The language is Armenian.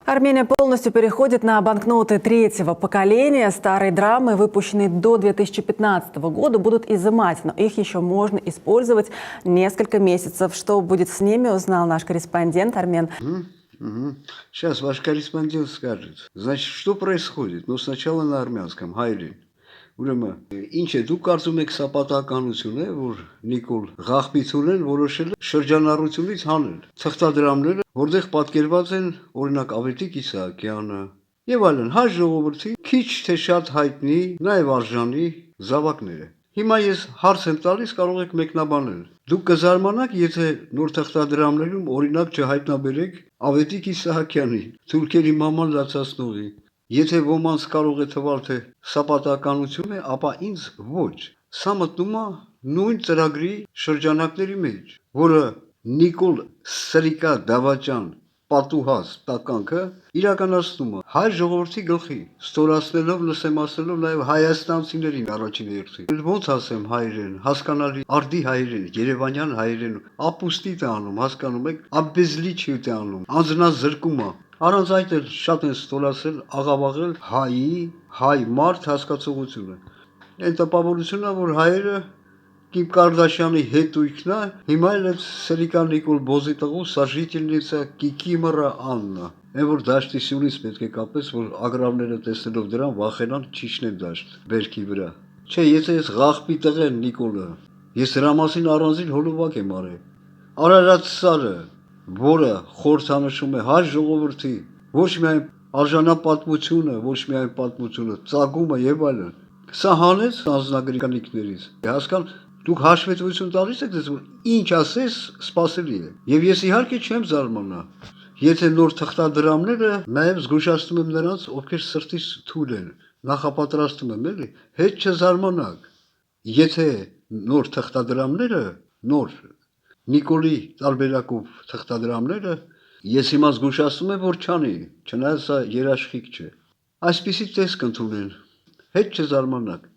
Армения полностью переходит на банкноты третьего поколения. Старые драмы, выпущенные до 2015 года, будут изымать, но их еще можно использовать несколько месяцев. Что будет с ними, узнал наш корреспондент Армен. Сейчас ваш корреспондент скажет. Значит, что происходит? Ну, сначала на армянском. Հայրին։ Ուրեմն, ինչ է դուք կարծում եք սա պատահականություն է, որ Նիկոլ Ղախպիցունեն որոշել է շրջանառությունից հանել թղթադրամները, որտեղ պատկերված են օրինակ Ավետիք Իսահակյանը եւ այլն հայ ժողովրդի քիչ թե շատ հայտնի, նաեւ արժանի զավակները։ Հիմա ես հարց եմ տալիս, կարող եք մեկնաբանել։ Դուք կզարմանաք, եթե նոր թղթադրամներում օրինակ չհայտնաբերեք Ավետիք Իսահակյանի, թուրքերի մաման լացացնողի։ Եթե ոմանց կարող է թվալ, թե սա պատահականություն է, ապա ինձ ոչ։ Սա մտնում է նույն ծրագրի շրջանակների մեջ, որը Նիկոլ Սրիկա Դավաճան պատուհաս տականքը իրականացնում է հայ ժողովրդի գլխի, ստորացնելով, լսեմացնելով նաև հայաստանցիներին առաջին հերթին։ Ոնց ասեմ հայերեն, հասկանալի արդի հայերեն, երևանյան հայերեն, ապուստի է անում, հասկանում եք, աբեզլիչ է անում, անձնազրկում է։ Առանց այդ էլ շատ են ստորացել, աղավաղել հայ մարդ հասկացողությունը։ Այն տպավորությունն է, որ հայերը Կիմ Կարդաշյանի հետույքն է, հիմա էլ այդ Սրիկա Նիկոլ Բոզի տղու սաժительница Կիկիմորա Աննա։ Այն որ դաշտի սյունից պետք է կապես, որ ագրավները տեսնելով դրան վախենան չիջնեն դաշտ բերքի վրա։ Չէ, եթե ես Ղախպի տղեն Նիկոլը, ես դրա մասին առանձին հոլովակ եմ արել։ Արարած սարը, որը խորհրդանշում է հայ ժողովրդի ոչ միայն արժանապատմությունը, ոչ միայն պատմությունը, ծագումը եւ այլն։ Սա հանեց անձնագրականիքներից։ Հասկան, դուք հաշվետվություն տալիս եք, որ ինչ ասես սпасելի է։ Եվ ես իհարկե չեմ զարմանա, եթե նոր թղթադրամները նաև զգուշացնում եմ նրանց, ովքեր սրտից թույլ են, նախապատրաստում եմ, էլի, հետ չզարմանաք։ Եթե նոր թղթադրամները, նոր Նիկոլի տարբերակով թղթադրամները, ես հիմա զգուշացնում եմ, որ չանի, չնայած սա երաշխիք չէ։ Այսպիսի տեսք ընդունեն, հետ չզարմանաք։